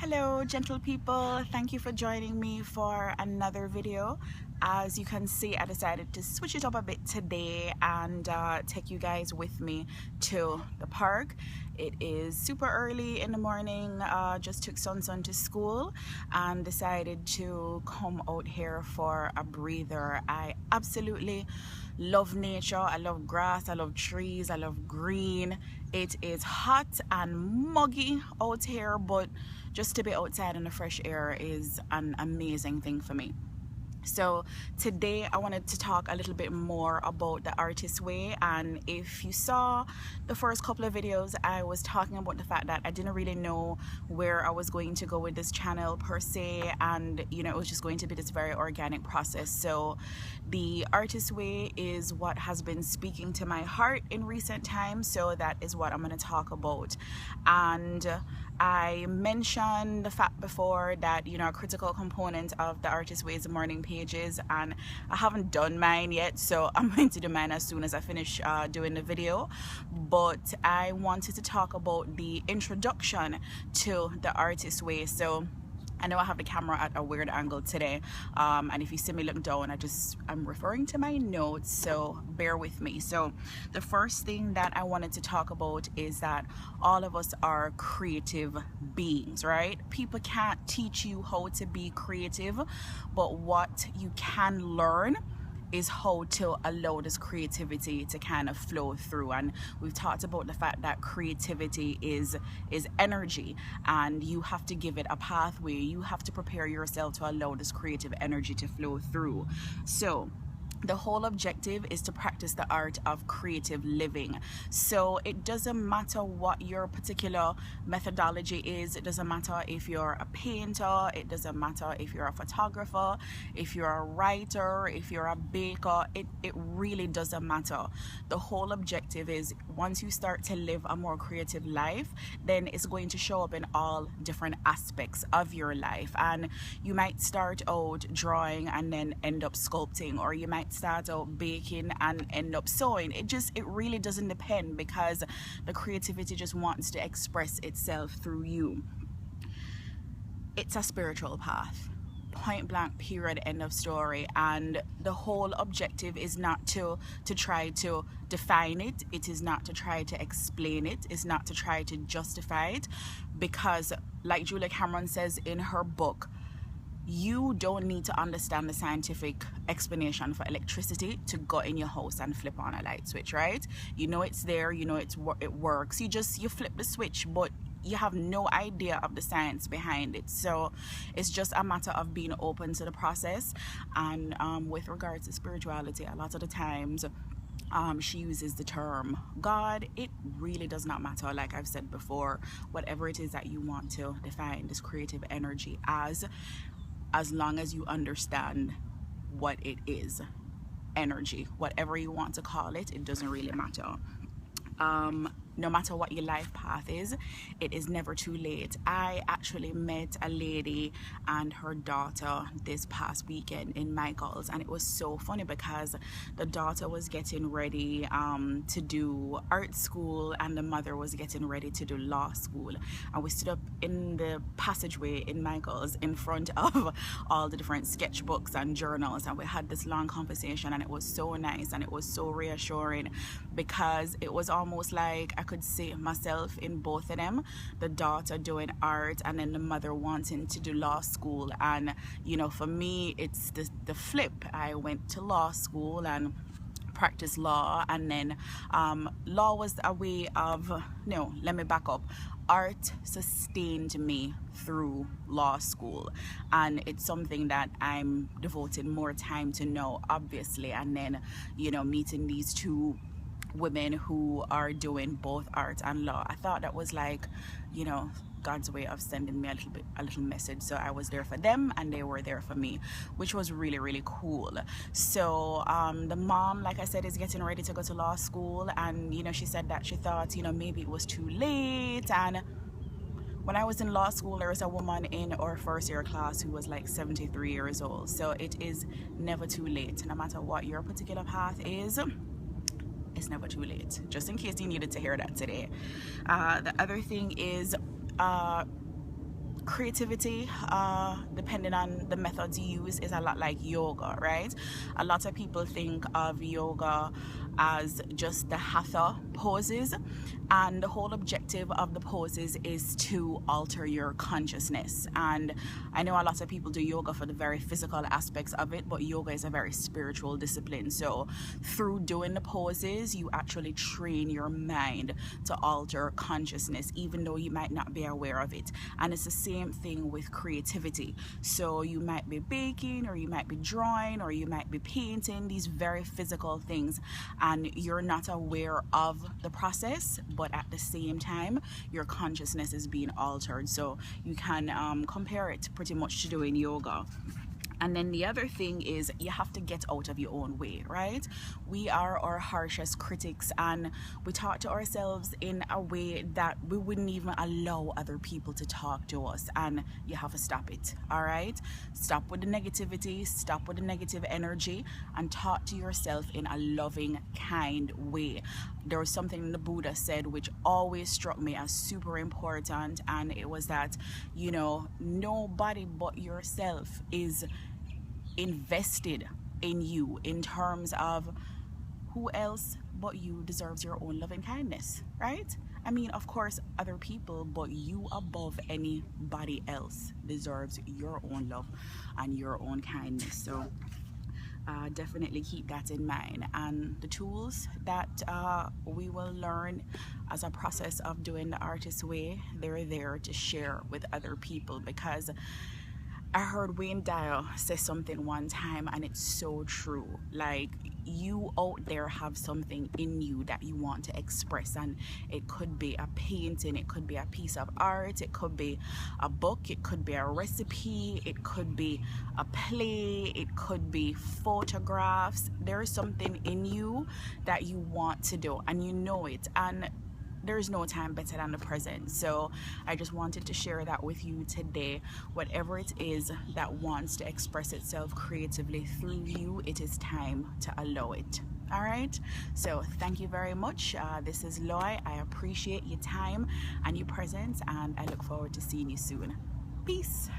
Hello gentle people, thank you for joining me for another video. As you can see, I decided to switch it up a bit today and take you guys with me to the park. It is super early in the morning, just took Sun to school and decided to come out here for a breather. I absolutely love nature. I love grass, I love trees, I love green. It is hot and muggy out here, but just to be outside in the fresh air is an amazing thing for me. So today I wanted to talk a little bit more about the artist way, and if you saw the first couple of videos, I was talking about the fact that I didn't really know where I was going to go with this channel per se, and it was just going to be this very organic process. So the artist way is what has been speaking to my heart in recent times, so that is what I'm going to talk about. And I mentioned the fact before that a critical component of the artist way is the morning pages, and I haven't done mine yet, so I'm going to do mine as soon as I finish doing the video. But I wanted to talk about the introduction to the artist way. So I know I have the camera at a weird angle today, and if you see me look down, I'm referring to my notes, so bear with me. So the first thing that I wanted to talk about is that all of us are creative beings, right? People can't teach you how to be creative, but what you can learn is how to allow this creativity to kind of flow through. And we've talked about the fact that creativity is energy, and you have to give it a pathway. You have to prepare yourself to allow this creative energy to flow through. So the whole objective is to practice the art of creative living. So it doesn't matter what your particular methodology is. It doesn't matter if you're a painter, it doesn't matter if you're a photographer, if you're a writer, if you're a baker, it really doesn't matter. The whole objective is, once you start to live a more creative life, then it's going to show up in all different aspects of your life. And you might start out drawing and then end up sculpting, or you might start out baking and end up sewing. It really doesn't depend, because the creativity just wants to express itself through you. It's a spiritual path, point blank, period, end of story. And the whole objective is not to try to define it. It is not to try to explain it. It's not to try to justify it, because like Julia Cameron says in her book, you don't need to understand the scientific explanation for electricity to go in your house and flip on a light switch, right? It's there, it works. You flip the switch, but you have no idea of the science behind it. So it's just a matter of being open to the process. And with regards to spirituality, a lot of the times she uses the term God. It really does not matter. Like I've said before, whatever it is that you want to define this creative energy as long as you understand what it is, energy, whatever you want to call it, it doesn't really matter. No matter what your life path is, it is never too late. I actually met a lady and her daughter this past weekend in Michael's, and it was so funny because the daughter was getting ready to do art school, and the mother was getting ready to do law school. And we stood up in the passageway in Michael's in front of all the different sketchbooks and journals, and we had this long conversation, and it was so nice and it was so reassuring, because it was almost like I could see myself in both of them, the daughter doing art and then the mother wanting to do law school. And for me, it's the flip. I went to law school and practiced law, and then law was a way of, no, let me back up. Art sustained me through law school, and it's something that I'm devoting more time to now, obviously. And then meeting these two women who are doing both art and law, I thought that was like God's way of sending me a little message. So I was there for them and they were there for me, which was really, really cool. So the mom, like I said, is getting ready to go to law school, and she said that she thought maybe it was too late. And when I was in law school, there was a woman in our first year class who was like 73 years old. So it is never too late. No matter what your particular path is, it's never too late, just in case you needed to hear that today. The other thing is creativity, depending on the methods you use, is a lot like yoga, right? A lot of people think of yoga as just the hatha poses, and the whole objective of the poses is to alter your consciousness. And I know a lot of people do yoga for the very physical aspects of it, but yoga is a very spiritual discipline. So through doing the poses, you actually train your mind to alter consciousness, even though you might not be aware of it. And it's the same thing with creativity. So you might be baking, or you might be drawing, or you might be painting, these very physical things, and you're not aware of the process, but at the same time your consciousness is being altered. So you can compare it pretty much to doing yoga. And then the other thing is, you have to get out of your own way, right? We are our harshest critics, and we talk to ourselves in a way that we wouldn't even allow other people to talk to us. And you have to stop it, all right? Stop with the negativity, stop with the negative energy, and talk to yourself in a loving, kind way. There was something the Buddha said which always struck me as super important, and it was that, you know, nobody but yourself is invested in you, in terms of who else but you deserves your own loving kindness, right? I mean, of course, other people, but you above anybody else deserves your own love and your own kindness. So definitely keep that in mind. And the tools that we will learn as a process of doing the artist way, they're there to share with other people, because I heard Wayne Dyer say something one time, and it's so true. Like, you out there have something in you that you want to express, and it could be a painting, it could be a piece of art, it could be a book, it could be a recipe, it could be a play, it could be photographs. There's something in you that you want to do, and you know it, and there's no time better than the present. So I just wanted to share that with you today. Whatever it is that wants to express itself creatively through you, it is time to allow it. All right, so thank you very much. This is Loy. I appreciate your time and your presence, and I look forward to seeing you soon. Peace.